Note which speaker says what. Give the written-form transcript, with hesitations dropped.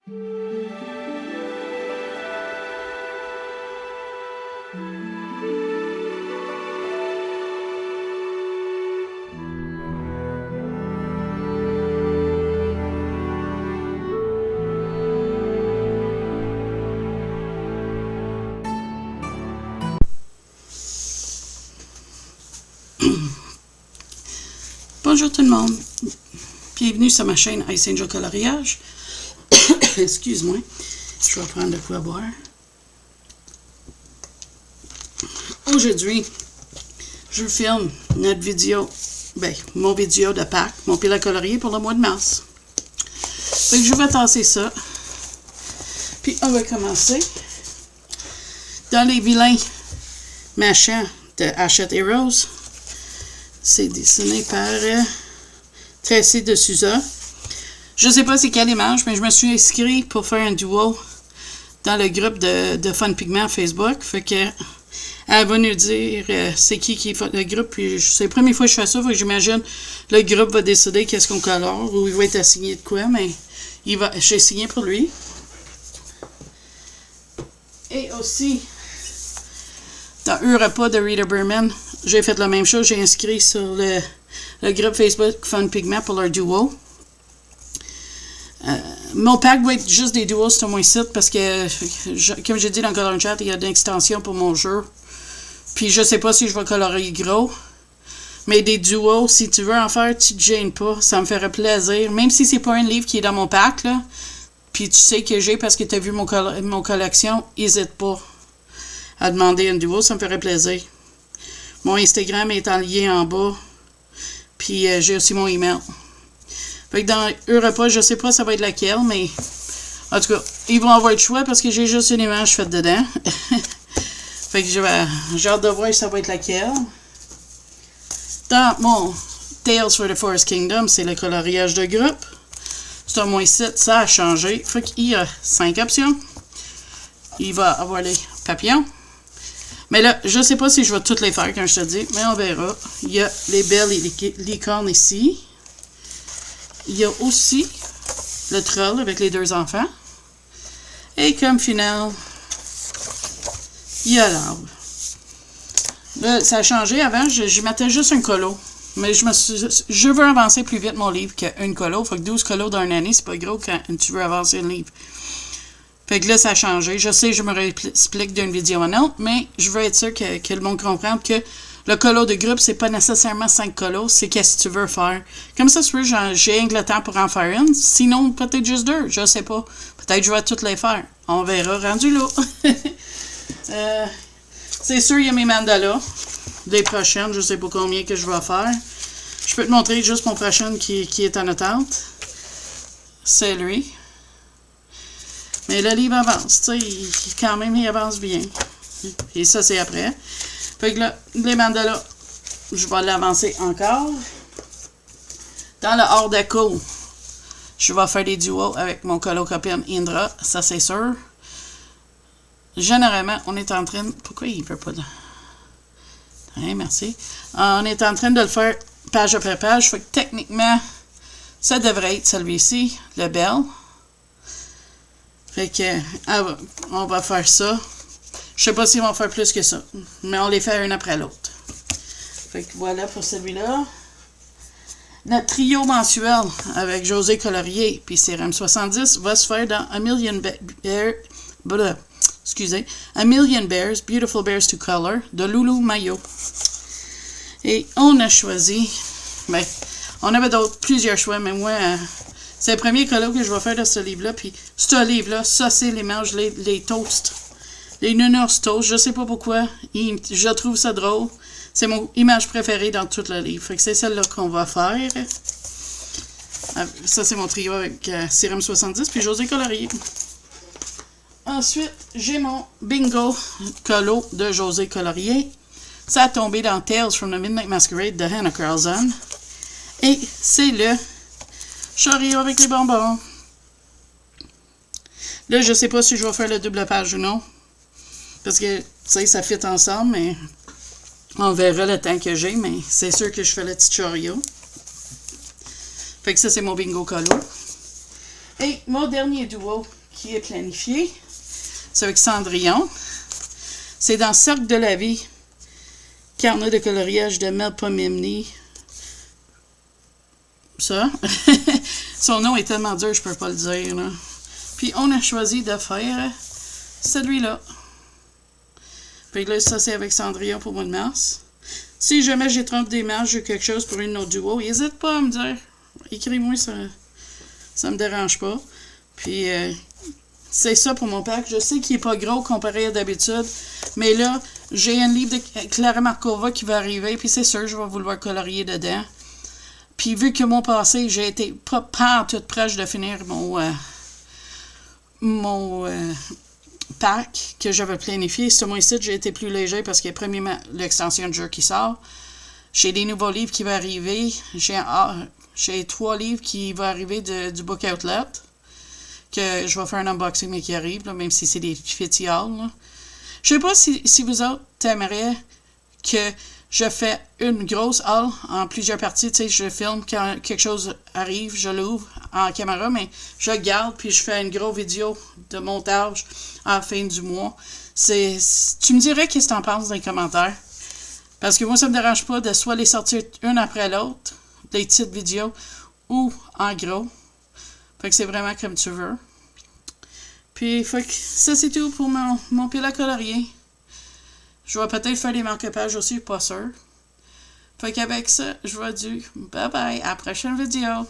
Speaker 1: Bonjour tout le monde, bienvenue sur ma chaîne Ice Angel Coloriage. Excuse-moi, je vais prendre de quoi boire. Aujourd'hui, je filme notre vidéo, mon vidéo de Pâques, mon pile à colorier pour le mois de mars. Fait que je vais tasser ça, puis on va commencer. Dans les vilains machins de Hachette Heroes. C'est dessiné par Tracy de Souza. Je ne sais pas c'est quelle image, mais je me suis inscrit pour faire un duo dans le groupe de Fun Pigment Facebook. Fait que elle va nous dire c'est qui fait le groupe. Puis c'est la première fois que je fais ça, fait que j'imagine le groupe va décider qu'est-ce qu'on colore ou il va être assigné de quoi, mais j'ai signé pour lui. Et aussi, dans un repas de Rita Berman, j'ai fait la même chose. J'ai inscrit sur le groupe Facebook Fun Pigment pour leur duo. Mon pack va être juste des duos sur mon site parce que, comme j'ai dit dans le Color Chat, il y a une extension pour mon jeu. Puis je sais pas si je vais colorier gros. Mais des duos, si tu veux en faire, tu te gênes pas. Ça me ferait plaisir. Même si c'est pas un livre qui est dans mon pack, là. Puis tu sais que j'ai parce que tu as vu mon collection, n'hésite pas à demander un duo, ça me ferait plaisir. Mon Instagram est en lien en bas. Puis j'ai aussi mon email. Fait que dans Europa, je sais pas ça va être laquelle, mais en tout cas, ils vont avoir le choix parce que j'ai juste une image faite dedans. Fait que j'ai hâte de voir si ça va être laquelle. Dans mon Tales for the Forest Kingdom, c'est le coloriage de groupe. C'est un moins 7, ça a changé. Fait qu'il y a 5 options. Il va avoir les papillons. Mais là, je ne sais pas si je vais toutes les faire, quand je te dis, mais on verra. Il y a les belles et les licornes ici. Il y a aussi le troll avec les deux enfants. Et comme finale, il y a l'arbre. Là, ça a changé. Avant, je mettais juste un colo. Mais je veux avancer plus vite mon livre qu'une colo. Fait que 12 colos dans une année, c'est pas gros quand tu veux avancer un livre. Fait que là, ça a changé. Je sais, je me réexplique d'une vidéo à une autre, mais je veux être sûr que le monde comprenne que le colo de groupe, c'est pas nécessairement 5 colos, c'est qu'est-ce que tu veux faire. Comme ça, j'ai le temps pour en faire une. Sinon, peut-être juste 2, je sais pas. Peut-être que je vais toutes les faire. On verra rendu là. C'est sûr, il y a mes mandalas. Les prochaines, je sais pas combien que je vais faire. Je peux te montrer juste mon prochain qui est en attente. C'est lui. Mais le livre avance, tu sais, quand même, il avance bien. Et ça, c'est après. Fait que là, les mandalas, je vais l'avancer encore. Dans le hors déco, je vais faire des duos avec mon copine Indra, ça c'est sûr. Généralement, on est en train... Pourquoi il ne veut pas de... Hein, merci. On est en train de le faire page après page. Fait que techniquement, ça devrait être celui-ci, le bel. Fait que, on va faire ça. Je sais pas s'ils vont faire plus que ça. Mais on les fait un après l'autre. Fait que voilà pour celui-là. Notre trio mensuel avec José Colorier puis Serum 70 va se faire dans A Million Bears, Beautiful Bears to Color de Loulou Mayo. Et on a choisi... on avait plusieurs choix, mais moi... c'est le premier collo que je vais faire de ce livre-là. Puis ce livre-là, ça c'est l'image, les toasts. Les nounours toast. Je sais pas pourquoi. Je trouve ça drôle. C'est mon image préférée dans tout le livre. Fait que c'est celle-là qu'on va faire. Ça c'est mon trio avec Serum 70 puis José Colorier. Ensuite, j'ai mon bingo colo de José Colorier. Ça a tombé dans Tales from the Midnight Masquerade de Hannah Carlson. Et c'est le Chariot avec les bonbons. Là, je sais pas si je vais faire le double page ou non. Parce que, tu sais, ça fit ensemble, mais on verra le temps que j'ai. Mais c'est sûr que je fais le petit chariot. Fait que ça, c'est mon bingo colo. Et mon dernier duo qui est planifié, c'est avec Cendrillon. C'est dans Cercle de la vie. Carnet de coloriage de Mel Pomimni. Ça. Son nom est tellement dur, je peux pas le dire. Là. Puis on a choisi de faire celui-là. Puis là, ça c'est avec Cendrillon pour le mois de mars. Si jamais j'ai trompé des marges ou quelque chose pour une autre duo, n'hésite pas à me dire. Écris-moi, ça me dérange pas. Puis c'est ça pour mon pack. Je sais qu'il est pas gros comparé à d'habitude, mais là, j'ai un livre de Clara Markova qui va arriver, puis c'est sûr, je vais vouloir colorier dedans. Puis vu que mon passé, j'ai été pas toute proche de finir mon pack que j'avais planifié. Ce mois-ci, j'ai été plus léger parce qu'il y a premièrement l'extension de jeu qui sort. J'ai des nouveaux livres qui vont arriver. J'ai 3 livres qui vont arriver du Book Outlet. Que je vais faire un unboxing, mais qui arrive, là, même si c'est des fétiales. Je sais pas si vous autres t'aimeriez que je fais une grosse haul en plusieurs parties. Tu sais, je filme quand quelque chose arrive, je l'ouvre en caméra, mais je garde puis je fais une grosse vidéo de montage à la fin du mois. Tu me dirais qu'est-ce que t'en penses dans les commentaires. Parce que moi, ça me dérange pas de soit les sortir une après l'autre, des petites vidéos, ou en gros. Fait que c'est vraiment comme tu veux. Puis, fait que ça, c'est tout pour mon pile à colorier. Je vais peut-être faire des marque-pages aussi, pas sûr. Fait qu'avec ça, je vous dis bye bye, à la prochaine vidéo.